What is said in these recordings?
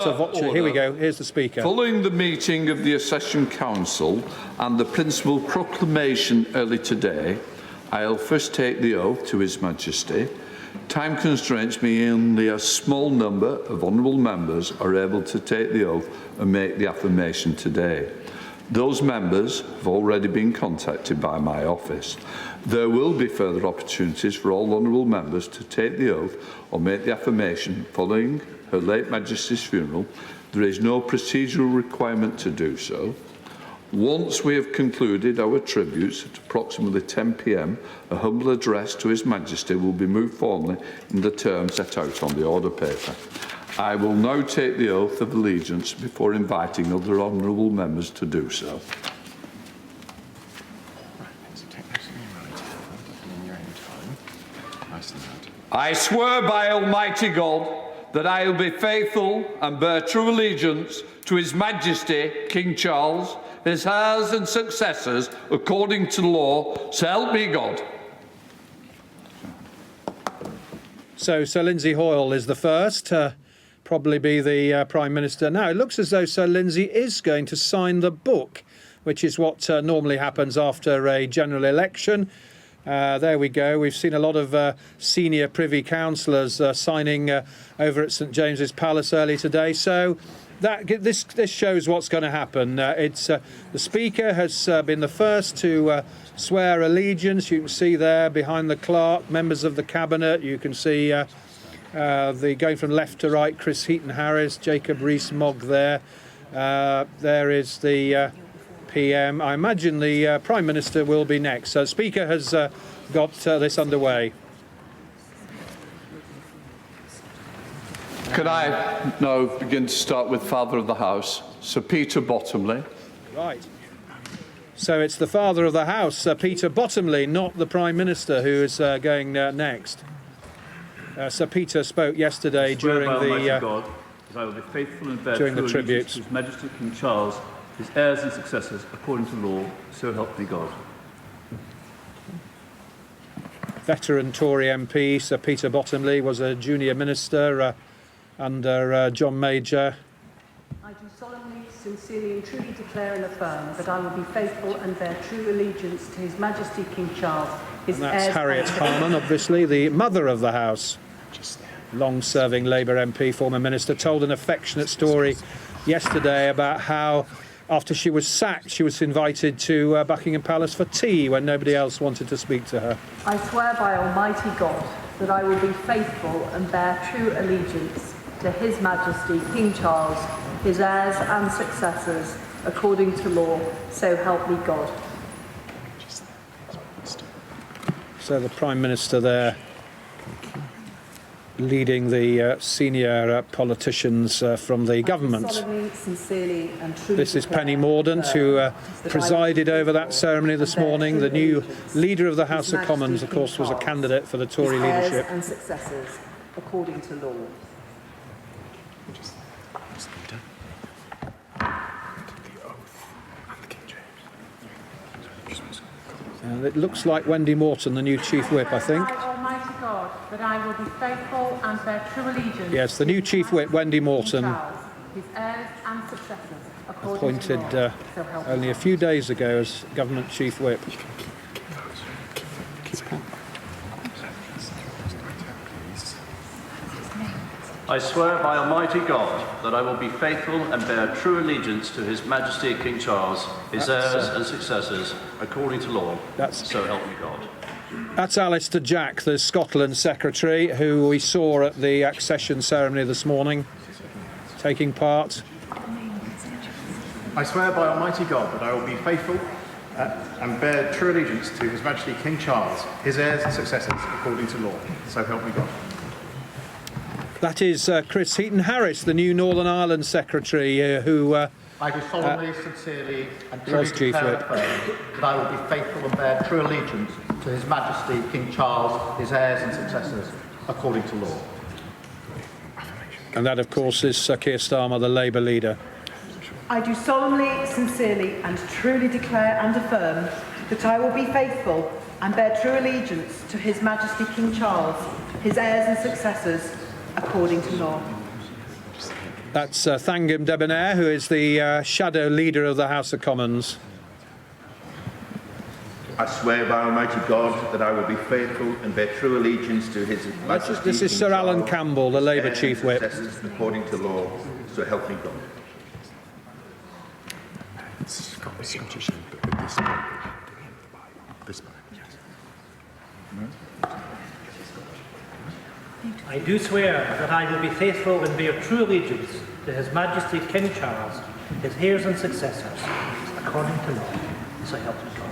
Here we go. Here's the Speaker. Following the meeting of the Accession Council and the principal proclamation early today, I'll first take the oath to His Majesty. Time constraints mean only a small number of honourable members are able to take the oath and make the affirmation today. Those members have already been contacted by my office. There will be further opportunities for all honourable members to take the oath or make the affirmation following Her late Majesty's funeral. There is no procedural requirement to do so. Once we have concluded our tributes at approximately 10 p.m, a humble address to His Majesty will be moved formally in the terms set out on the order paper. I will now take the oath of allegiance before inviting other honourable members to do so. I swear by Almighty God that I will be faithful and bear true allegiance to His Majesty King Charles, his heirs and successors, according to law, so help me God. So Sir Lindsay Hoyle is the first, probably be the Prime Minister. Now, it looks as though Sir Lindsay is going to sign the book, which is what normally happens after a general election. There we go. We've seen a lot of senior Privy Councillors signing over at St James's Palace early today. So this shows what's going to happen. The Speaker has been the first to swear allegiance. You can see there behind the clerk, members of the Cabinet. You can see going from left to right, Chris Heaton-Harris, Jacob Rees-Mogg there. There is the PM. I imagine the Prime Minister will be next. So the Speaker has got this underway. Can I now begin to start with Father of the House, Sir Peter Bottomley? Right. So it's the Father of the House, Sir Peter Bottomley, not the Prime Minister, who is going next. Sir Peter spoke yesterday during the tributes. To His Majesty King Charles, his heirs and successors, according to law, so help me God. Veteran Tory MP Sir Peter Bottomley was a junior minister under John Major. I do solemnly, sincerely and truly declare and affirm that I will be faithful and bear true allegiance to His Majesty King Charles, his And that's heirs Harriet Harman, obviously, the mother of the House. Long-serving Labour MP, former minister, told an affectionate story yesterday about how after she was sacked, she was invited to Buckingham Palace for tea when nobody else wanted to speak to her. I swear by Almighty God that I will be faithful and bear true allegiance to His Majesty King Charles, his heirs and successors, according to law, so help me God. So the Prime Minister there leading the senior politicians from the government. Solemnly, sincerely and truly this is Penny Mordaunt, who presided over that ceremony this morning. The new Leader of the House of Commons, of course, was a candidate for the Tory leadership. And successors, according to law. And it looks like Wendy Morton, the new Chief Whip, I think. Almighty God, that I will be faithful and bear true allegiance. Yes, the new Chief Whip, Wendy Morton, his heirs and successors, appointed only a few days ago as Government Chief Whip. I swear by Almighty God that I will be faithful and bear true allegiance to His Majesty King Charles, his heirs and successors, according to law, so help me God. That's Alistair Jack, the Scotland Secretary, who we saw at the accession ceremony this morning, taking part. I swear by Almighty God that I will be faithful and bear true allegiance to His Majesty King Charles, his heirs and successors, according to law, so help me God. That is Chris Heaton-Harris, the new Northern Ireland Secretary, who I do solemnly, sincerely and truly declare and affirm that I will be faithful and bear true allegiance to His Majesty King Charles, his heirs and successors, according to law. And that, of course, is Sir Keir Starmer, the Labour leader. I do solemnly, sincerely and truly declare and affirm that I will be faithful and bear true allegiance to His Majesty King Charles, his heirs and successors, according to law. That's Thangam Debonair, who is the shadow leader of the House of Commons. I swear by Almighty God that I will be faithful and bear true allegiance to His Majesty. This is King Sir Alan Charles, Campbell, the his Labour heirs Chief and Whip. successors according to law, so help me God. I do swear that I will be faithful and bear true allegiance to His Majesty King Charles, his heirs and successors, according to law. So help me God.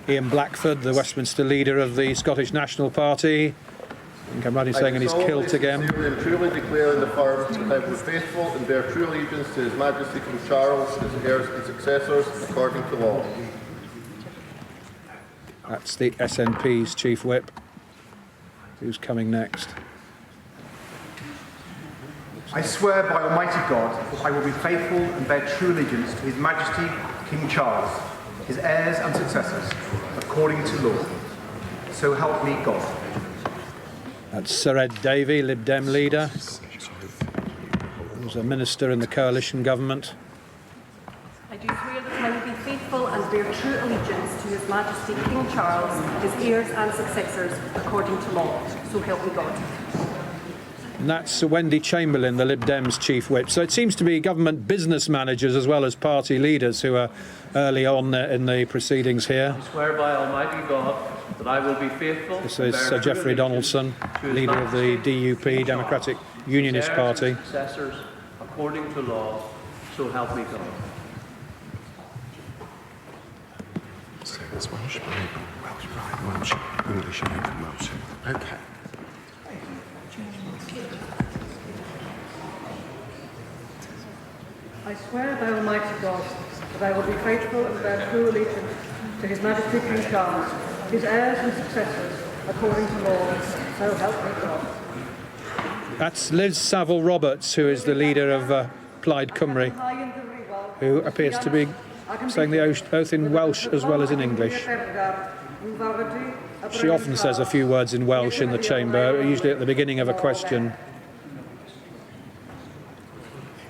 Ian Blackford, the Westminster leader of the Scottish National Party. I think I'm right in saying in his kilt again. I solemnly truly declare in the farm that I will be faithful and bear true allegiance to His Majesty King Charles, his heirs and successors, according to law. That's the SNP's Chief Whip. Who's coming next? I swear by Almighty God that I will be faithful and bear true allegiance to His Majesty King Charles, his heirs and successors, according to law. So help me God. That's Sir Ed Davey, Lib Dem leader. He was a minister in the coalition government. I do swear that I will be faithful and bear true allegiance to His Majesty King Charles, his heirs and successors, according to law. So help me God. And that's Sir Wendy Chamberlain, the Lib Dem's Chief Whip. So it seems to be government business managers as well as party leaders who are early on in the proceedings here. I swear by Almighty God that I will be faithful. This is Sir Geoffrey Donaldson, leader of the DUP, Democratic Unionist Party. Successors, according to law, so help me God. So it's Welsh, Welsh, English and Welsh. Okay. I swear by Almighty God that I will be faithful and bear true allegiance to His Majesty King Charles, his heirs and successors, according to law, so help me God. That's Liz Saville Roberts, who is the leader of Plaid Cymru, who appears to be saying the oath in Welsh as well as in English. She often says a few words in Welsh in the chamber, usually at the beginning of a question.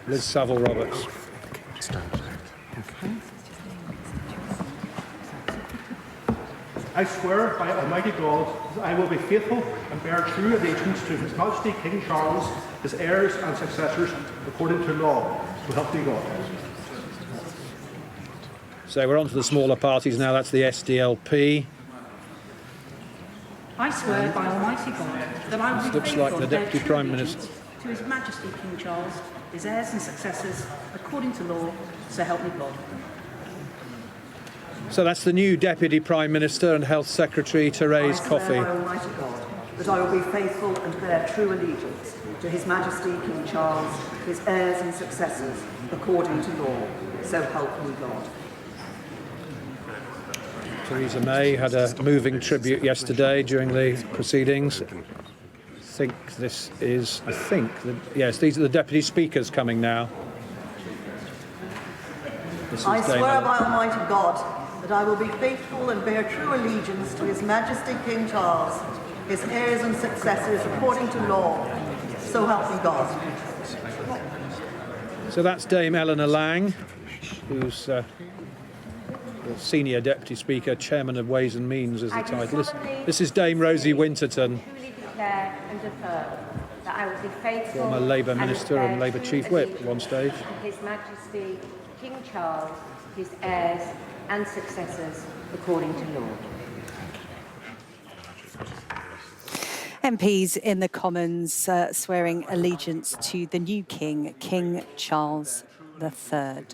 Liz Saville Roberts. I swear by Almighty God that I will be faithful and bear true allegiance to His Majesty King Charles, his heirs and successors, according to law. So help me God. So we're on to the smaller parties now. That's the SDLP. I swear by Almighty God that I will be Looks faithful like the and bear Deputy true Prime allegiance Minister. to His Majesty King Charles, his heirs and successors, according to law, so help me God. So that's the new Deputy Prime Minister and Health Secretary, Therese Coffey. I swear by Almighty God that I will be faithful and bear true allegiance to His Majesty King Charles, his heirs and successors, according to law. So help me God. Theresa May had a moving tribute yesterday during the proceedings. Yes, these are the Deputy Speakers coming now. I swear by Almighty God that I will be faithful and bear true allegiance to His Majesty King Charles, his heirs and successors, according to law. So help me God. So that's Dame Eleanor Lang, who's the Senior Deputy Speaker, Chairman of Ways and Means is the title. This is Dame Rosie Winterton, Declare and affirm that I will be faithful former Labour Minister and Labour Chief Whip at one stage. to His Majesty King Charles, his heirs and successors, according to law. MPs in the Commons swearing allegiance to the new King, King Charles III.